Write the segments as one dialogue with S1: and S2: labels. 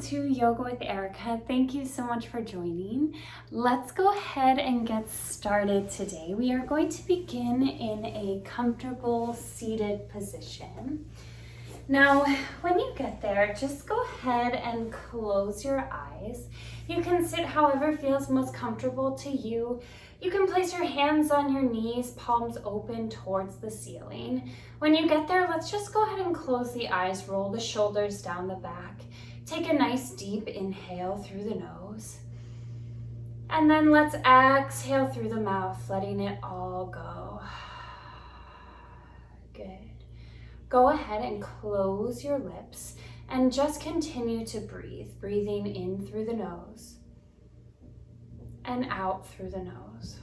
S1: to Yoga with Erica. Thank you so much for joining. Let's go ahead and get started today. We are going to begin in a comfortable seated position. Now, when you get there, just go ahead and close your eyes. You can sit however feels most comfortable to you. You can place your hands on your knees, palms open towards the ceiling. When you get there, let's just go ahead and close the eyes, roll the shoulders down the back. Take a nice deep inhale through the nose. And then let's exhale through the mouth, letting it all go. Good. Go ahead and close your lips and just continue to breathe, breathing in through the nose and out through the nose.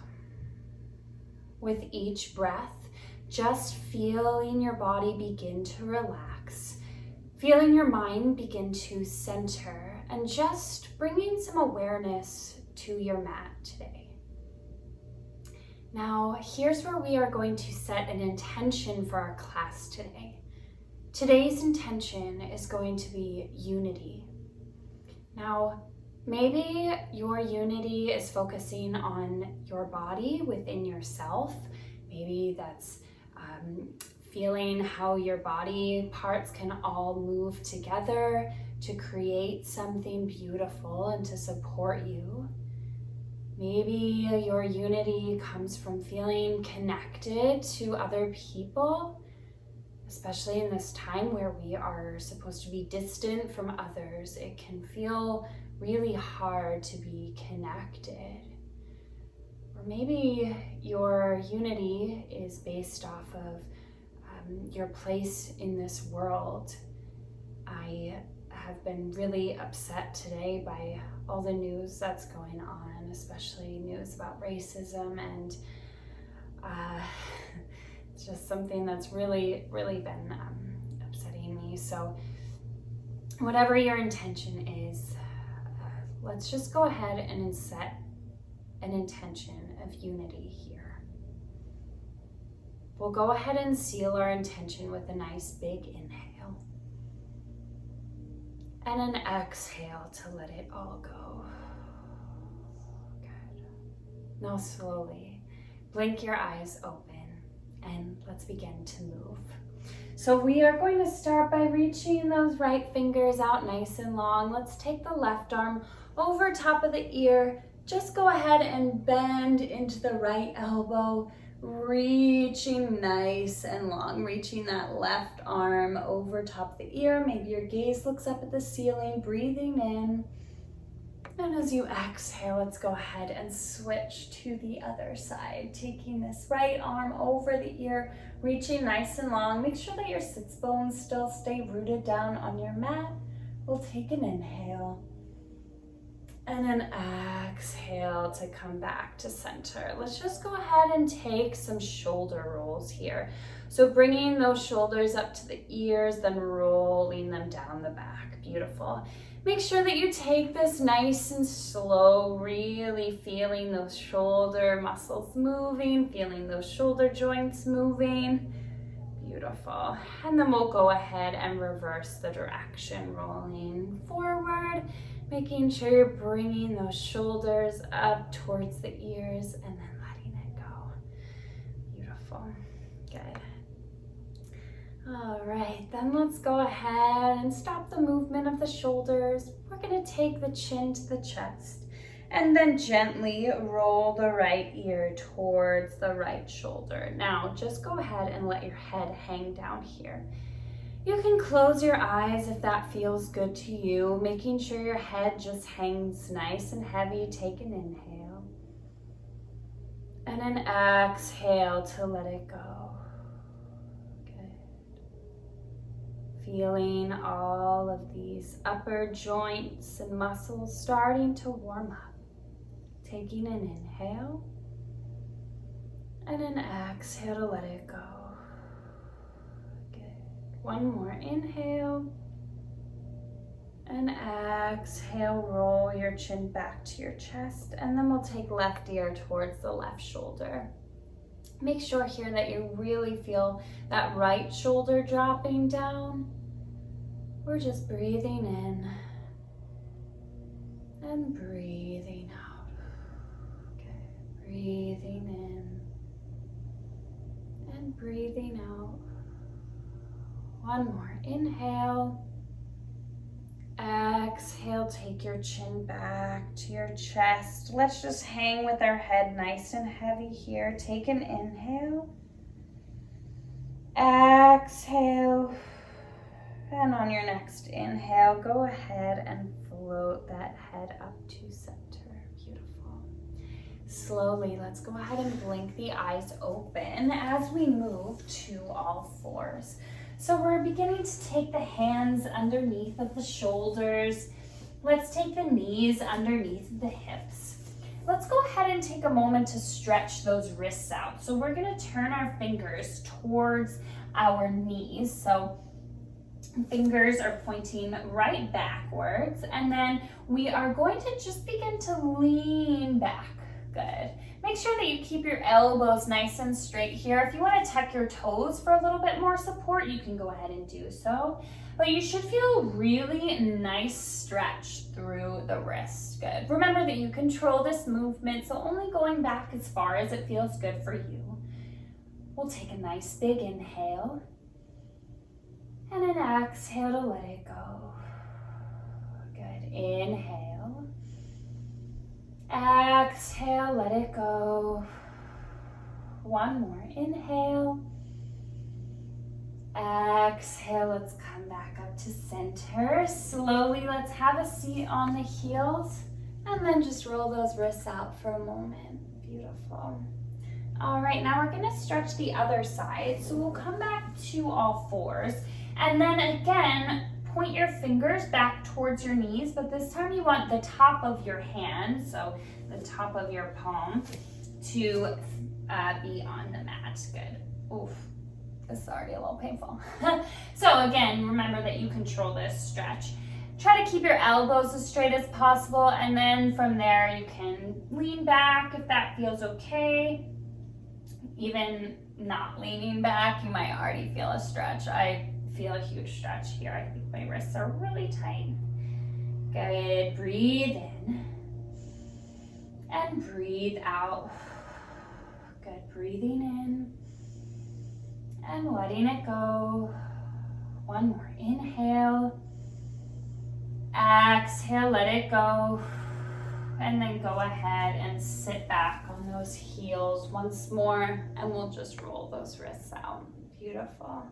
S1: With each breath, just feeling your body begin to relax, feeling your mind begin to center, and just bringing some awareness to your mat today. Now, here's where we are going to set an intention for our class today. Today's intention is going to be unity. Now, maybe your unity is focusing on your body within yourself. Maybe that's feeling how your body parts can all move together to create something beautiful and to support you. Maybe your unity comes from feeling connected to other people, especially in this time where we are supposed to be distant from others. It can feel really hard to be connected. Or maybe your unity is based off of your place in this world. I have been really upset today by all the news that's going on, especially news about racism, and it's just something that's really been upsetting me. So whatever your intention is, let's just go ahead and set an intention of unity here. We'll go ahead and seal our intention with a nice big inhale and an exhale to let it all go. Good. Now slowly blink your eyes open and let's begin to move. So we are going to start by reaching those right fingers out nice and long. Let's take the left arm over top of the ear. Just go ahead and bend into the right elbow, reaching nice and long, reaching that left arm over top of the ear. Maybe your gaze looks up at the ceiling, breathing in. And as you exhale, let's go ahead and switch to the other side, taking this right arm over the ear, reaching nice and long. Make sure that your sits bones still stay rooted down on your mat. We'll take an inhale and an exhale to come back to center. Let's just go ahead and take some shoulder rolls here. So bringing those shoulders up to the ears, then rolling them down the back. Beautiful. Make sure that you take this nice and slow, really feeling those shoulder muscles moving, feeling those shoulder joints moving. Beautiful. And then we'll go ahead and reverse the direction, rolling forward, making sure you're bringing those shoulders up towards the ears and then letting it go. Beautiful. Good. All right, then let's go ahead and stop the movement of the shoulders. We're going to take the chin to the chest and then gently roll the right ear towards the right shoulder. Now, just go ahead and let your head hang down here. You can close your eyes if that feels good to you, making sure your head just hangs nice and heavy. Take an inhale and an exhale to let it go. Good. Feeling all of these upper joints and muscles starting to warm up. Taking an inhale and an exhale to let it go. One more inhale and exhale, roll your chin back to your chest, and then we'll take left ear towards the left shoulder. Make sure here that you really feel that right shoulder dropping down. We're just breathing in And breathing out. Good. Breathing in. And breathing out. One more. Inhale. Exhale, take your chin back to your chest. Let's just hang with our head nice and heavy here. Take an inhale. Exhale. And on your next inhale, go ahead and float that head up to center. Beautiful. Slowly, let's go ahead and blink the eyes open as we move to all fours. So we're beginning to take the hands underneath of the shoulders. Let's take the knees underneath the hips. Let's go ahead and take a moment to stretch those wrists out. So we're going to turn our fingers towards our knees. So fingers are pointing right backwards, and then we are going to just begin to lean back. Good. Make sure that you keep your elbows nice and straight here. If you want to tuck your toes for a little bit more support, you can go ahead and do so. But you should feel really nice stretch through the wrist. Good. Remember that you control this movement, so only going back as far as it feels good for you. We'll take a nice big inhale. And an exhale to let it go. Good. Inhale. Exhale, let it go. One more. Inhale. Exhale, let's come back up to center. Slowly, let's have a seat on the heels. And then just roll those wrists out for a moment. Beautiful. All right, now we're gonna stretch the other side. So we'll come back to all fours. And then again, point your fingers back towards your knees, but this time you want the top of your hand, so the top of your palm, to be on the mat. Good. Oof, this is already a little painful. So again, remember that you control this stretch. Try to keep your elbows as straight as possible, and then from there you can lean back if that feels okay. Even not leaning back, you might already feel a stretch. I feel a huge stretch here. I think my wrists are really tight. Good. Breathe in and breathe out. Good. Breathing in and letting it go. One more. Inhale. Exhale. Let it go. And then go ahead and sit back on those heels once more, and we'll just roll those wrists out. Beautiful.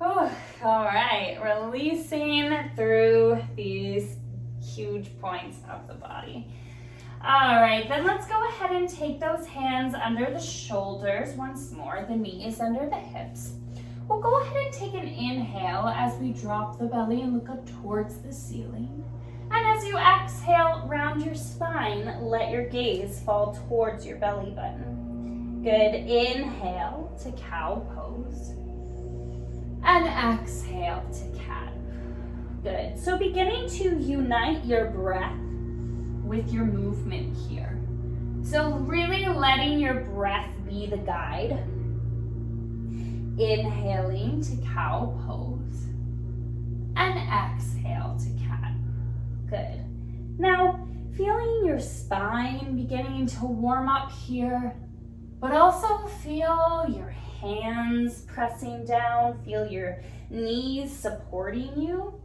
S1: Oh, all right, releasing through these huge points of the body. All right, then let's go ahead and take those hands under the shoulders once more, the knees under the hips. We'll go ahead and take an inhale as we drop the belly and look up towards the ceiling. And as you exhale, round your spine, let your gaze fall towards your belly button. Good. Inhale to cow pose. And exhale to cat. Good. So beginning to unite your breath with your movement here. So really letting your breath be the guide. Inhaling to cow pose. And exhale to cat. Good. Now, feeling your spine beginning to warm up here, but also feel your hands pressing down, feel your knees supporting you.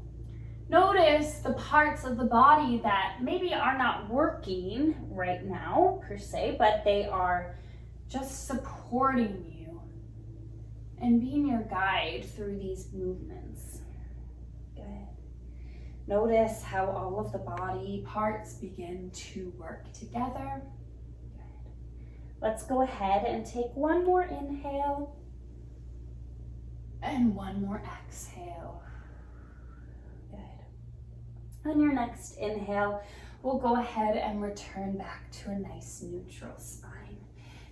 S1: Notice the parts of the body that maybe are not working right now per se, but they are just supporting you and being your guide through these movements. Good. Notice how all of the body parts begin to work together. Good. Let's go ahead and take one more inhale and one more exhale. Good. On your next inhale, we'll go ahead and return back to a nice neutral spine.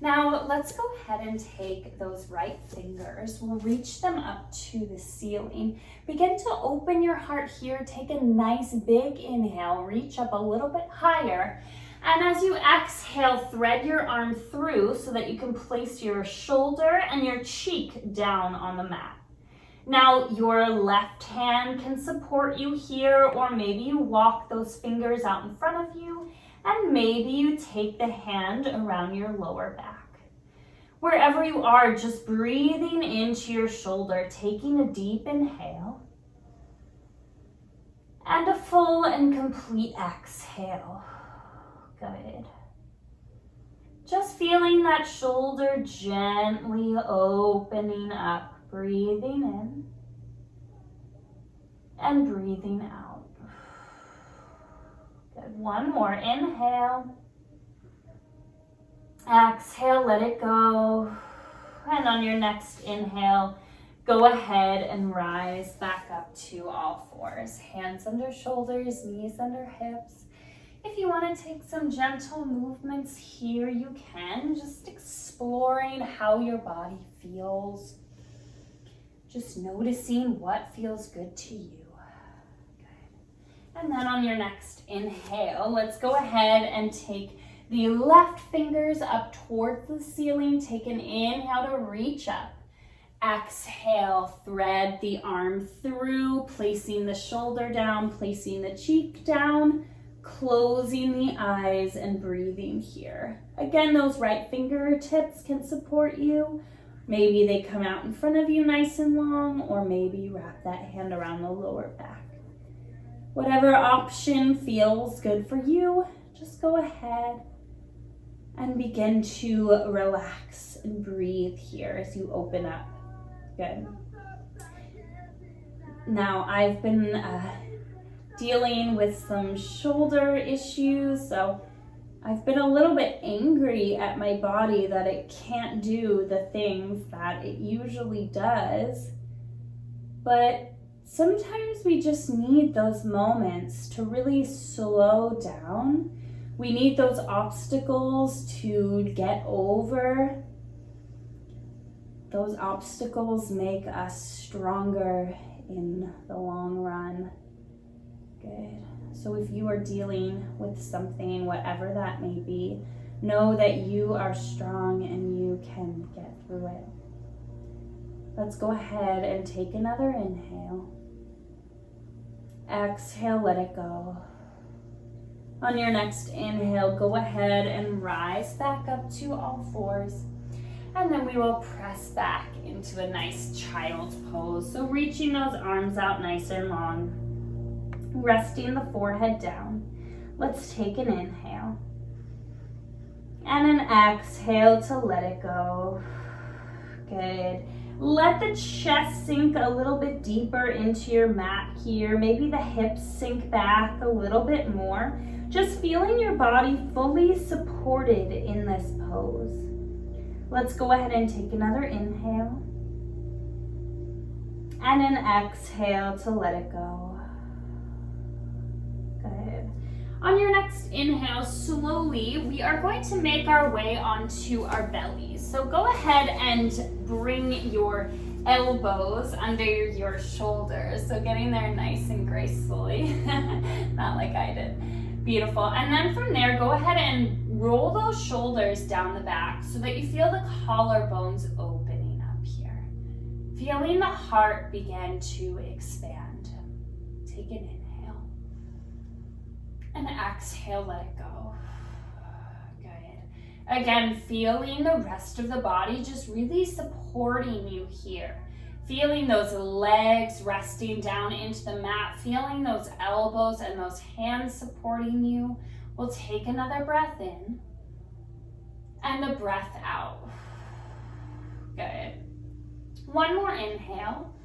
S1: Now, let's go ahead and take those right fingers. We'll reach them up to the ceiling. Begin to open your heart here. Take a nice big inhale. Reach up a little bit higher. And as you exhale, thread your arm through so that you can place your shoulder and your cheek down on the mat. Now your left hand can support you here, or maybe you walk those fingers out in front of you, and maybe you take the hand around your lower back. Wherever you are, just breathing into your shoulder, taking a deep inhale, and a full and complete exhale. Good. Just feeling that shoulder gently opening up, breathing in and breathing out. Good. One more. Inhale. Exhale, let it go. And on your next inhale, go ahead and rise back up to all fours. Hands under shoulders, knees under hips. If you want to take some gentle movements here, you can. Just exploring how your body feels. Just noticing what feels good to you. Good. And then on your next inhale, let's go ahead and take the left fingers up towards the ceiling. Take an inhale to reach up. Exhale, thread the arm through, placing the shoulder down, placing the cheek down, closing the eyes and breathing here. Again, those right fingertips can support you. Maybe they come out in front of you nice and long, or maybe you wrap that hand around the lower back. Whatever option feels good for you, just go ahead and begin to relax and breathe here as you open up. Good. Now, I've been dealing with some shoulder issues, so I've been a little bit angry at my body that it can't do the things that it usually does. But sometimes we just need those moments to really slow down. We need those obstacles to get over. Those obstacles make us stronger in the long run. Good. So if you are dealing with something, whatever that may be, know that you are strong and you can get through it. Let's go ahead and take another inhale. Exhale, let it go. On your next inhale, go ahead and rise back up to all fours. And then we will press back into a nice child's pose. So reaching those arms out nice and long. Resting the forehead down. Let's take an inhale. And an exhale to let it go. Good. Let the chest sink a little bit deeper into your mat here. Maybe the hips sink back a little bit more. Just feeling your body fully supported in this pose. Let's go ahead and take another inhale. And an exhale to let it go. Good. On your next inhale, slowly, we are going to make our way onto our bellies. So go ahead and bring your elbows under your shoulders. So getting there nice and gracefully, not like I did. Beautiful. And then from there, go ahead and roll those shoulders down the back so that you feel the collarbones opening up here. Feeling the heart begin to expand. Take an inhale. And exhale, let it go. Good. Again, feeling the rest of the body just really supporting you here. Feeling those legs resting down into the mat, feeling those elbows and those hands supporting you. We'll take another breath in and a breath out. Good. One more inhale.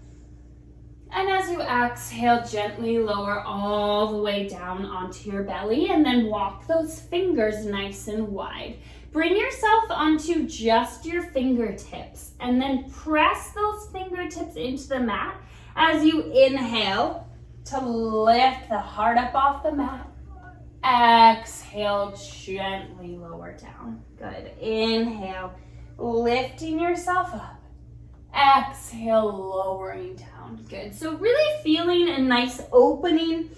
S1: And as you exhale, gently lower all the way down onto your belly and then walk those fingers nice and wide. Bring yourself onto just your fingertips and then press those fingertips into the mat as you inhale to lift the heart up off the mat. Exhale, gently lower down. Good. Inhale, lifting yourself up. Exhale, lowering down. Good. So really feeling a nice opening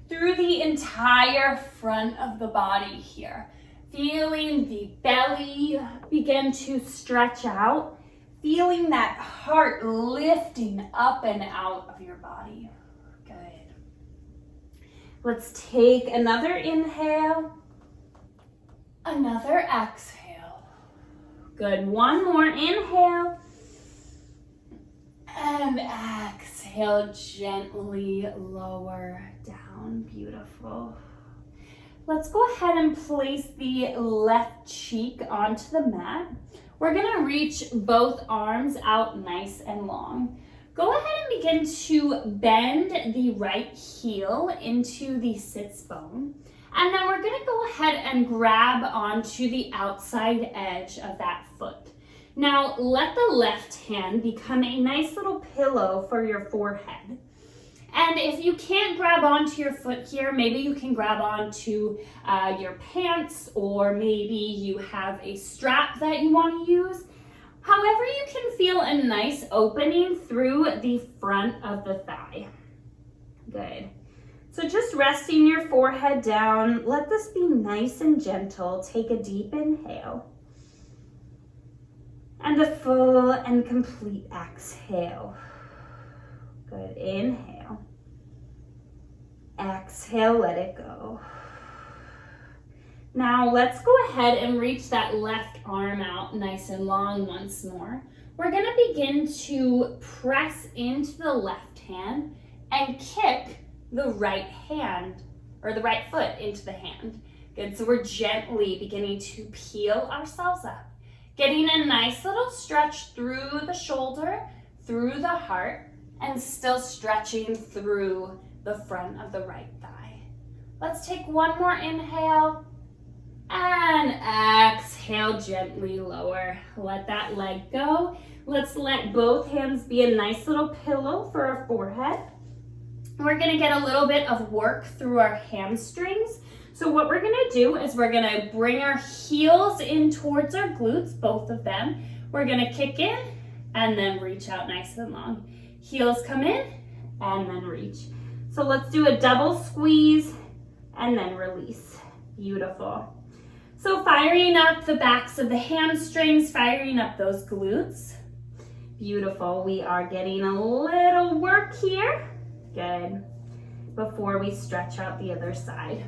S1: through the entire front of the body here. Feeling the belly begin to stretch out. feeling that heart lifting up and out of your body. Good. Let's take another inhale, another exhale. Good. One more inhale and exhale, gently lower down. Beautiful. Let's go ahead and place the left cheek onto the mat. We're gonna reach both arms out nice and long. Go ahead and begin to bend the right heel into the sits bone. And then we're gonna go ahead and grab onto the outside edge of that foot. Now, let the left hand become a nice little pillow for your forehead. And if you can't grab onto your foot here, maybe you can grab onto your pants, or maybe you have a strap that you want to use. However, you can feel a nice opening through the front of the thigh. Good. So just resting your forehead down, let this be nice and gentle. Take a deep inhale. And a full and complete exhale. Good. Inhale. Exhale, let it go. Now let's go ahead and reach that left arm out nice and long once more. We're going to begin to press into the left hand and kick the right hand, or the right foot into the hand. Good. So we're gently beginning to peel ourselves up, getting a nice little stretch through the shoulder, through the heart, and still stretching through the front of the right thigh. Let's take one more inhale and exhale, gently lower. Let that leg go. Let's let both hands be a nice little pillow for our forehead. We're gonna get a little bit of work through our hamstrings. So what we're gonna do is we're gonna bring our heels in towards our glutes, both of them. We're gonna kick in and then reach out nice and long. Heels come in and then reach. So let's do a double squeeze and then release. Beautiful. So firing up the backs of the hamstrings, firing up those glutes. Beautiful. We are getting a little work here. Good. Before we stretch out the other side.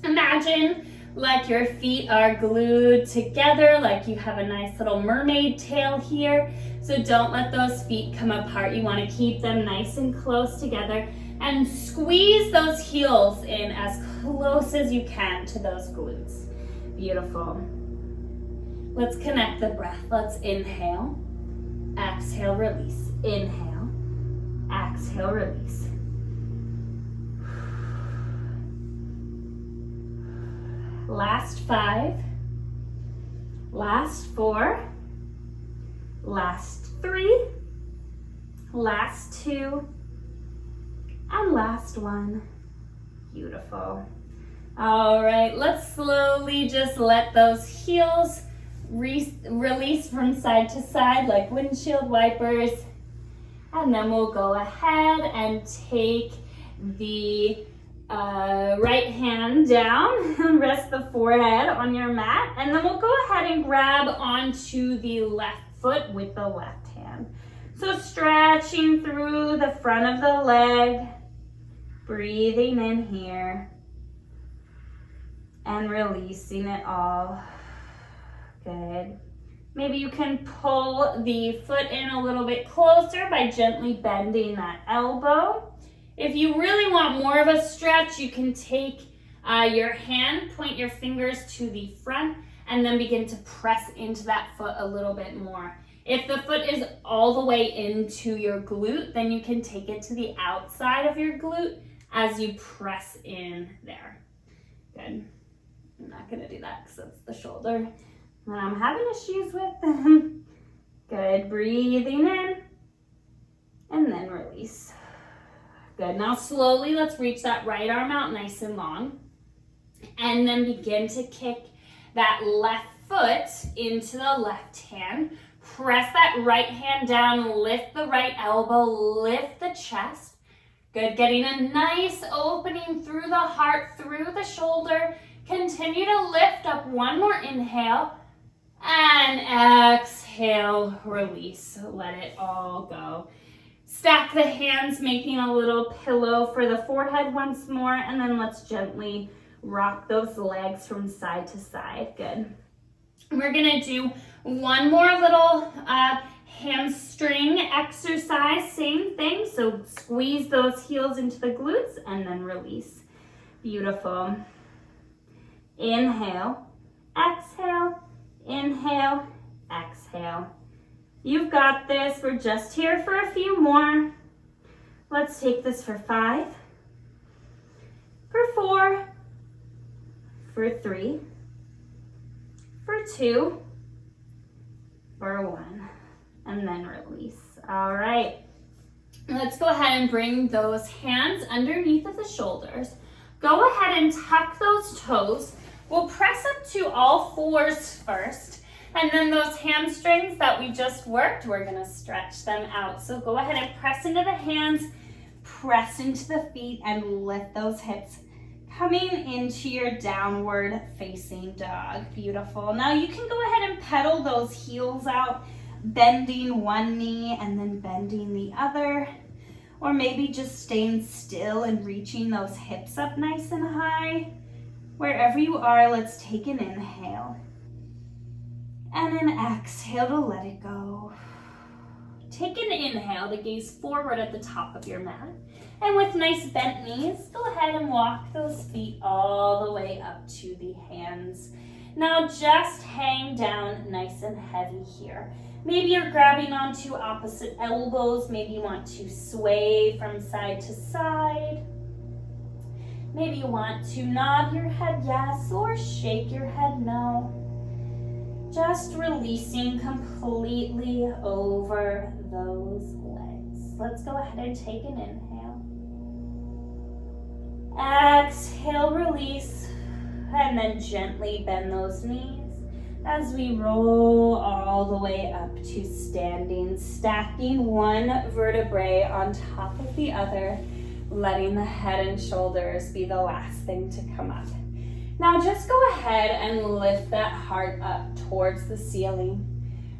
S1: Imagine like your feet are glued together, like you have a nice little mermaid tail here. So don't let those feet come apart. You want to keep them nice and close together and squeeze those heels in as close as you can to those glutes. Beautiful. Let's connect the breath. Let's inhale, exhale, release. Inhale, exhale, release. Last 5, last 4, last 3, last 2, and last 1. Beautiful. All right, let's slowly just let those heels release from side to side like windshield wipers. And then we'll go ahead and take the right hand down and rest the forehead on your mat. And then we'll go ahead and grab onto the left foot with the left hand. So stretching through the front of the leg, breathing in here and releasing it all. Good. Maybe you can pull the foot in a little bit closer by gently bending that elbow. If you really want more of a stretch, you can take your hand, point your fingers to the front, and then begin to press into that foot a little bit more. If the foot is all the way into your glute, then you can take it to the outside of your glute as you press in there. Good. I'm not gonna do that because that's the shoulder that I'm having issues with. Good. Breathing in and then release. Good. Now slowly let's reach that right arm out nice and long and then begin to kick that left foot into the left hand. Press that right hand down, lift the right elbow, lift the chest. Good. Getting a nice opening through the heart, through the shoulder. Continue to lift up. One more inhale and exhale. exhale, release, let it all go. Stack the hands, making a little pillow for the forehead once more, and then let's gently rock those legs from side to side. Good. We're gonna do one more little hamstring exercise, same thing. So squeeze those heels into the glutes and then release. Beautiful. Inhale, exhale, inhale, exhale. You've got this. We're just here for a few more. Let's take this for 5, for 4, for 3, for 2, for 1, and then release. All right. Let's go ahead and bring those hands underneath of the shoulders. Go ahead and tuck those toes. We'll press up to all 4s first. And then those hamstrings that we just worked, we're gonna stretch them out. So go ahead and press into the hands, press into the feet, and lift those hips, coming into your downward facing dog. Beautiful. Now you can go ahead and pedal those heels out, bending one knee and then bending the other, or maybe just staying still and reaching those hips up nice and high. Wherever you are, let's take an inhale. And an exhale to let it go. Take an inhale to gaze forward at the top of your mat. And with nice bent knees, go ahead and walk those feet all the way up to the hands. Now just hang down nice and heavy here. Maybe you're grabbing onto opposite elbows. Maybe you want to sway from side to side. Maybe you want to nod your head yes or shake your head no. Just releasing completely over those legs. Let's go ahead and take an inhale. Exhale, release, and then gently bend those knees as we roll all the way up to standing, stacking one vertebrae on top of the other, letting the head and shoulders be the last thing to come up. Now just go ahead and lift that heart up towards the ceiling.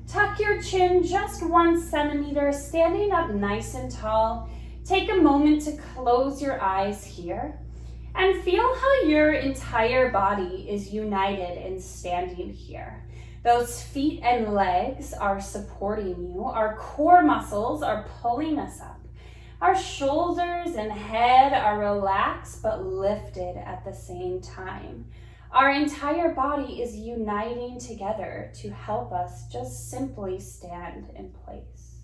S1: Tuck your chin just 1 centimeter, standing up nice and tall. Take a moment to close your eyes here and feel how your entire body is united in standing here. Those feet and legs are supporting you. Our core muscles are pulling us up. Our shoulders and head are relaxed but lifted at the same time. Our entire body is uniting together to help us just simply stand in place.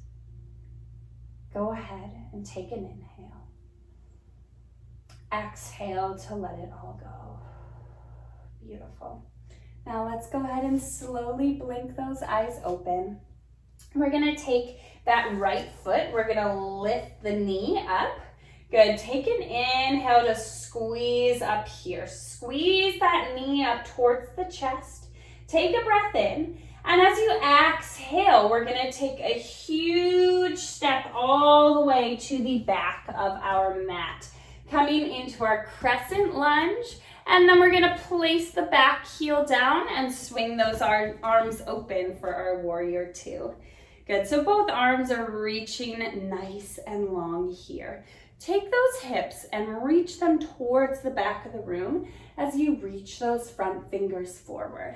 S1: Go ahead and take an inhale. Exhale to let it all go. Beautiful. Now let's go ahead and slowly blink those eyes open. We're gonna take that right foot, we're gonna lift the knee up. Good, take an inhale to squeeze up here. Squeeze that knee up towards the chest. Take a breath in. And as you exhale, we're gonna take a huge step all the way to the back of our mat. Coming into our crescent lunge. And then we're gonna place the back heel down and swing those arms open for our warrior two. Good, so both arms are reaching nice and long here. Take those hips and reach them towards the back of the room as you reach those front fingers forward.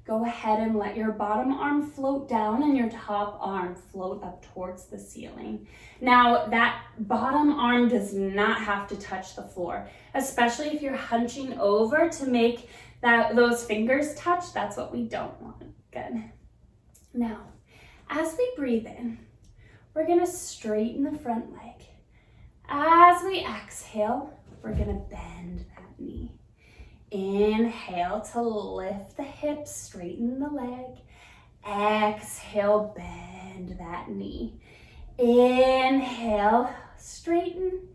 S1: Go ahead and let your bottom arm float down and your top arm float up towards the ceiling. Now, that bottom arm does not have to touch the floor, especially if you're hunching over to make those fingers touch. That's what we don't want. Good. Now, as we breathe in, we're gonna straighten the front leg. As we exhale, we're gonna bend that knee. Inhale to lift the hips, straighten the leg. Exhale, bend that knee. Inhale, straighten.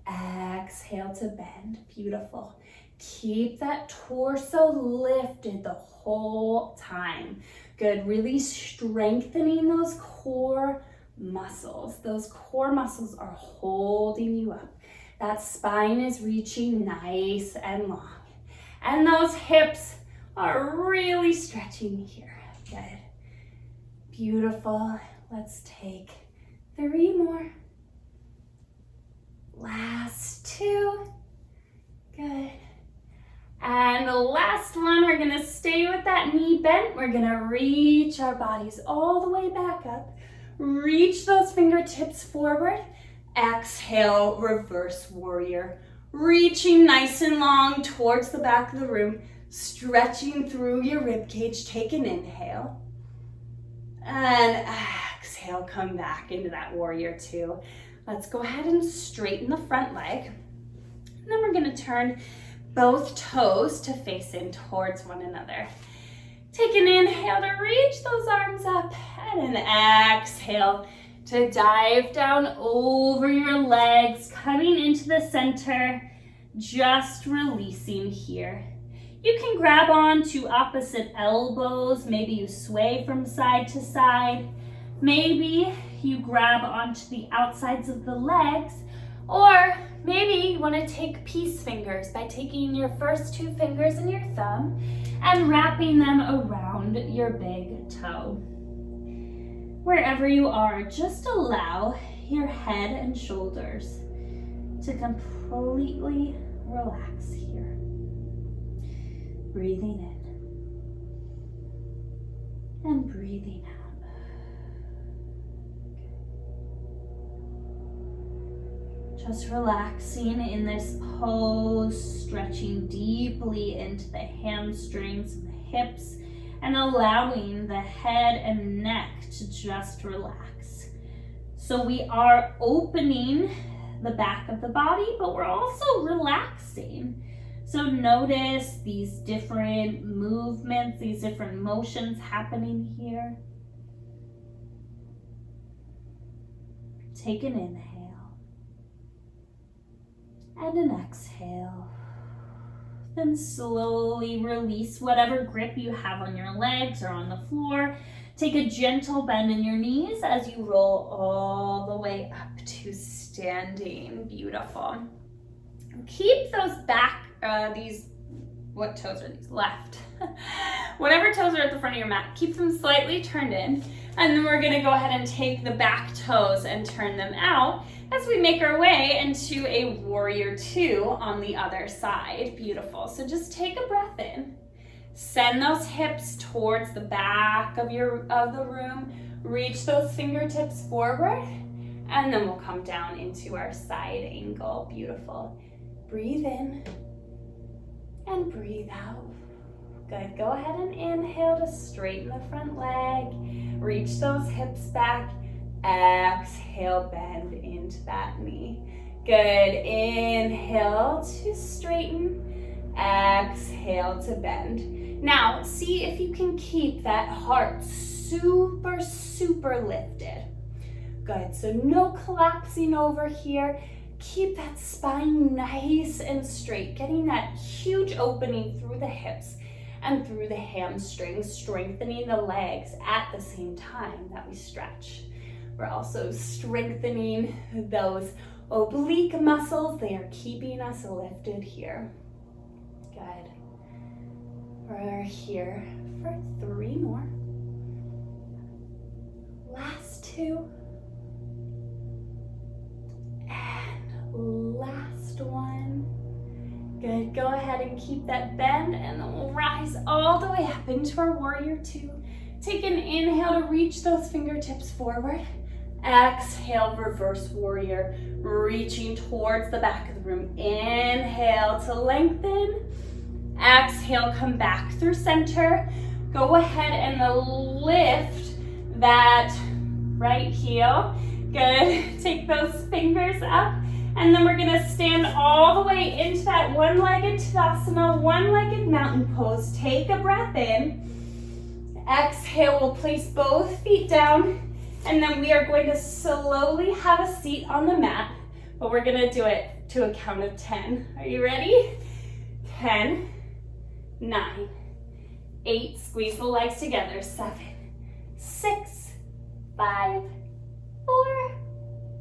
S1: Exhale to bend. Beautiful. Keep that torso lifted the whole time. Good, really strengthening those core muscles. Those core muscles are holding you up. That spine is reaching nice and long. And those hips are really stretching here. Good. Beautiful. Let's take 3 more. Last 2. Good. And the last one, we're gonna stay with that knee bent. We're gonna reach our bodies all the way back up. Reach those fingertips forward. Exhale, reverse warrior. Reaching nice and long towards the back of the room. Stretching through your rib cage. Take an inhale. And exhale, come back into that warrior 2. Let's go ahead and straighten the front leg. And then we're gonna turn both toes to face in towards one another. Take an inhale to reach those arms up and an exhale to dive down over your legs, coming into the center, just releasing here. You can grab on to opposite elbows. Maybe you sway from side to side. Maybe you grab onto the outsides of the legs, or maybe you want to take peace fingers by taking your first 2 fingers and your thumb and wrapping them around your big toe. Wherever you are, just allow your head and shoulders to completely relax here. Breathing in and breathing out. Just relaxing in this pose, stretching deeply into the hamstrings and the hips, and allowing the head and neck to just relax. So we are opening the back of the body, but we're also relaxing. So notice these different movements, these different motions happening here. Take an inhale. And an exhale. Then slowly release whatever grip you have on your legs or on the floor. Take a gentle bend in your knees as you roll all the way up to standing. Beautiful. Keep those back, what toes are these? Left. Whatever toes are at the front of your mat, keep them slightly turned in. And then we're gonna go ahead and take the back toes and turn them out as we make our way into a warrior 2 on the other side. Beautiful. So just take a breath in. Send those hips towards the back of the room. Reach those fingertips forward. And then we'll come down into our side angle. Beautiful. Breathe in and breathe out. Good. Go ahead and inhale to straighten the front leg. Reach those hips back. Exhale, bend into that knee. Good. Inhale to straighten. Exhale to bend. Now, see if you can keep that heart super, super lifted. Good. So no collapsing over here. Keep that spine nice and straight, getting that huge opening through the hips and through the hamstrings, strengthening the legs at the same time that we stretch. We're also strengthening those oblique muscles. They are keeping us lifted here. Good. We're here for 3 more. Last 2. And last one. Good. Go ahead and keep that bend, and then we'll rise all the way up into our warrior 2. Take an inhale to reach those fingertips forward. Exhale, reverse warrior, reaching towards the back of the room. Inhale to lengthen. Exhale, come back through center. Go ahead and lift that right heel. Good. Take those fingers up. And then we're gonna stand all the way into that one-legged Tadasana, one-legged mountain pose. Take a breath in. Exhale, we'll place both feet down. And then we are going to slowly have a seat on the mat, but we're gonna do it to a count of 10. Are you ready? 10, 9, 8, squeeze the legs together. 7, 6, 5, 4,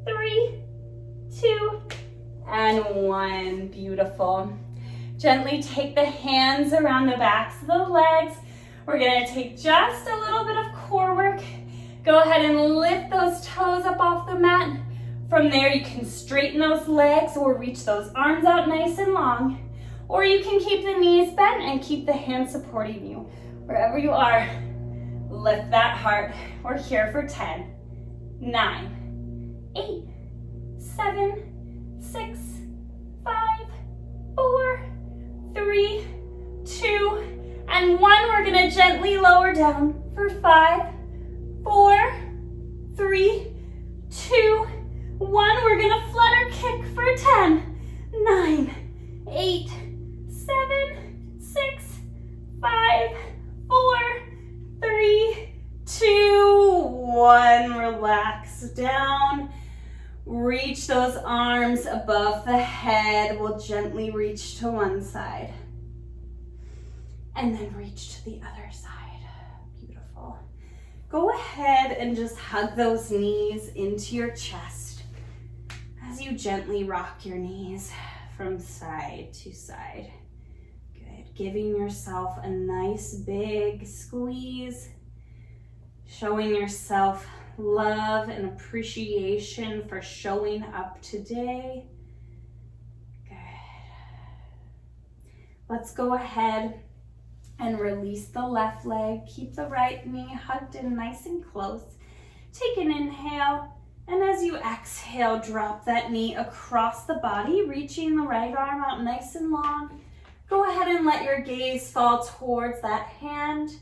S1: 3, 2, and 1. Beautiful. Gently take the hands around the backs of the legs. We're gonna take just a little bit of core work. Go ahead and lift those toes up off the mat. From there, you can straighten those legs or reach those arms out nice and long. Or you can keep the knees bent and keep the hands supporting you. Wherever you are, lift that heart. We're here for 10, 9, 8, 7, 6, 5, 4, 3, 2, and 1. We're gonna gently lower down for 5, 4, 3, 2, 1. We're gonna flutter kick for 10, 9, 8, 7, 6, 5, 4, 3, 2, 1. Relax down. Reach those arms above the head. We'll gently reach to one side. And then reach to the other side. Beautiful. Go ahead and just hug those knees into your chest as you gently rock your knees from side to side. Good. Giving yourself a nice big squeeze. Showing yourself love and appreciation for showing up today. Good. Let's go ahead and release the left leg. Keep the right knee hugged in nice and close. Take an inhale, and as you exhale, drop that knee across the body, reaching the right arm out nice and long. Go ahead and let your gaze fall towards that hand.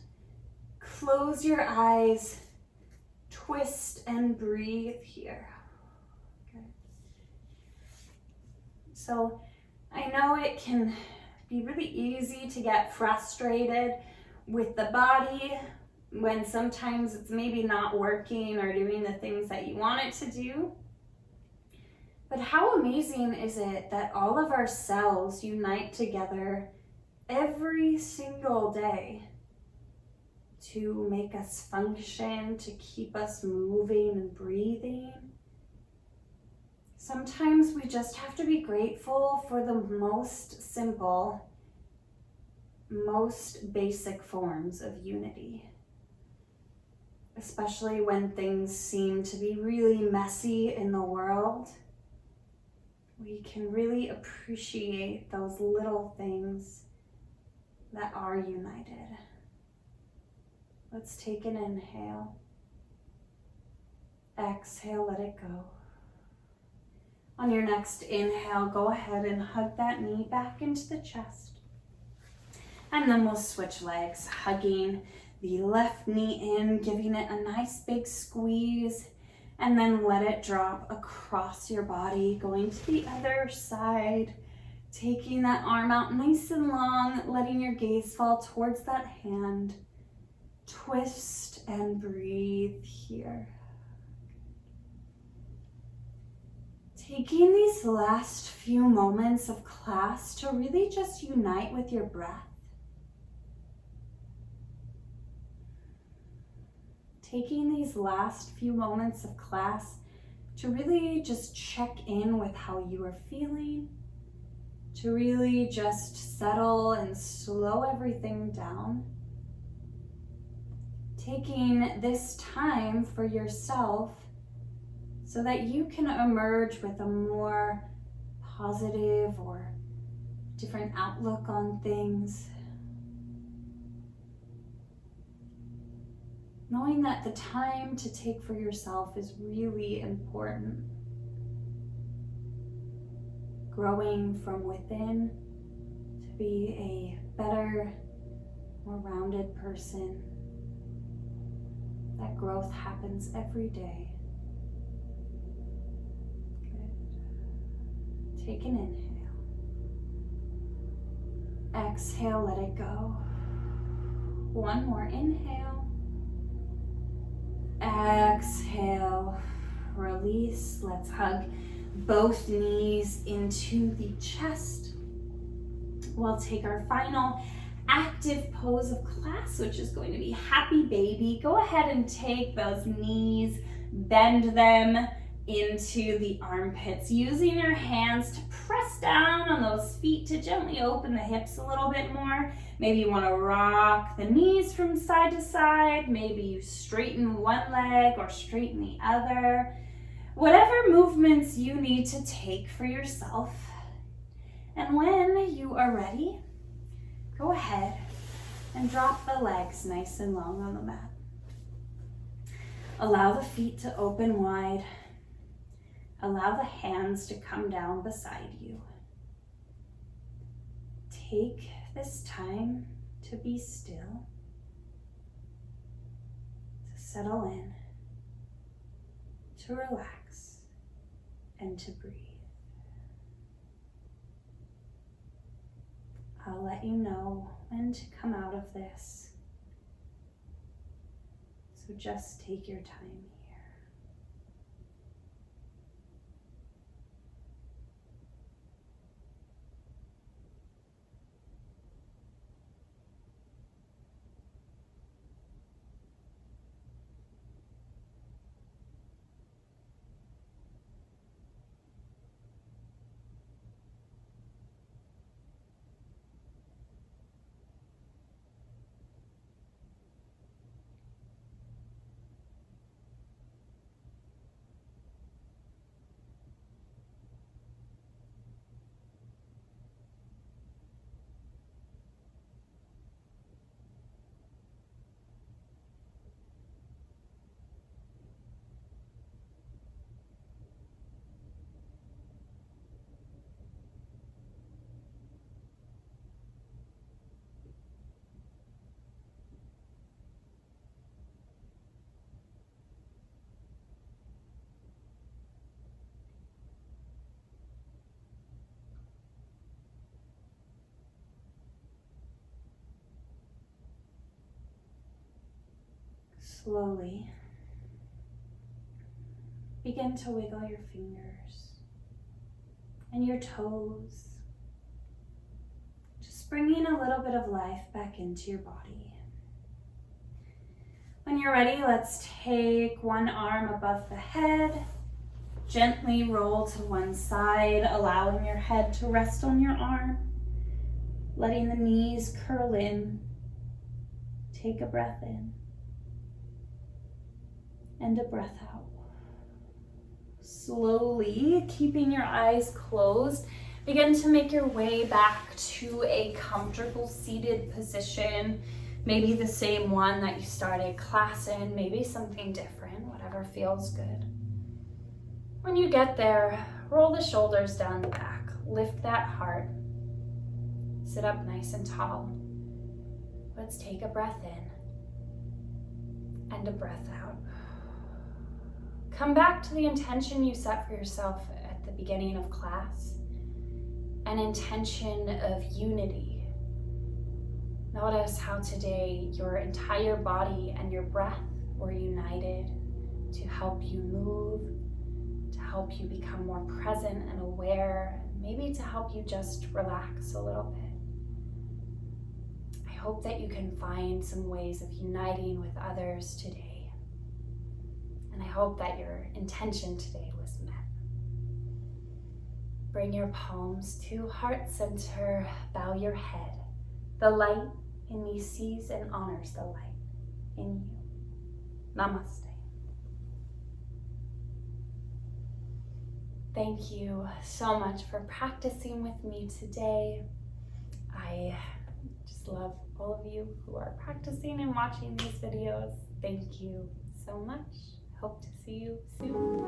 S1: Close your eyes. Twist and breathe here. Okay. So I know it can be really easy to get frustrated with the body when sometimes it's maybe not working or doing the things that you want it to do. But how amazing is it that all of our cells unite together every single day to make us function, to keep us moving and breathing? Sometimes we just have to be grateful for the most simple, most basic forms of unity. Especially when things seem to be really messy in the world, we can really appreciate those little things that are united. Let's take an inhale. Exhale, let it go. On your next inhale, go ahead and hug that knee back into the chest. And then we'll switch legs, hugging the left knee in, giving it a nice big squeeze, and then let it drop across your body, going to the other side, taking that arm out nice and long, letting your gaze fall towards that hand. Twist and breathe here. Taking these last few moments of class to really just unite with your breath. Taking these last few moments of class to really just check in with how you are feeling, to really just settle and slow everything down. Taking this time for yourself so that you can emerge with a more positive or different outlook on things. Knowing that the time to take for yourself is really important. Growing from within to be a better, more rounded person. That growth happens every day. Good. Take an inhale. Exhale, let it go. One more inhale. Exhale, release. Let's hug both knees into the chest. We'll take our final active pose of class, which is going to be happy baby. Go ahead and take those knees, bend them into the armpits, using your hands to press down on those feet to gently open the hips a little bit more. Maybe you want to rock the knees from side to side. Maybe you straighten one leg or straighten the other. Whatever movements you need to take for yourself. And when you are ready, go ahead and drop the legs nice and long on the mat. Allow the feet to open wide. Allow the hands to come down beside you. Take this time to be still, to settle in, to relax, and to breathe. I'll let you know when to come out of this. So just take your time here. Slowly begin to wiggle your fingers and your toes, just bringing a little bit of life back into your body. When you're ready, let's take one arm above the head, gently roll to one side, allowing your head to rest on your arm, letting the knees curl in. Take a breath in and a breath out. Slowly, keeping your eyes closed, begin to make your way back to a comfortable seated position. Maybe the same one that you started class in, maybe something different, whatever feels good. When you get there, roll the shoulders down the back, lift that heart, sit up nice and tall. Let's take a breath in and a breath out. Come back to the intention you set for yourself at the beginning of class, an intention of unity. Notice how today your entire body and your breath were united to help you move, to help you become more present and aware, maybe to help you just relax a little bit. I hope that you can find some ways of uniting with others today. And I hope that your intention today was met. Bring your palms to heart center, bow your head. The light in me sees and honors the light in you. Namaste. Thank you so much for practicing with me today. I just love all of you who are practicing and watching these videos. Thank you so much. Hope to see you soon.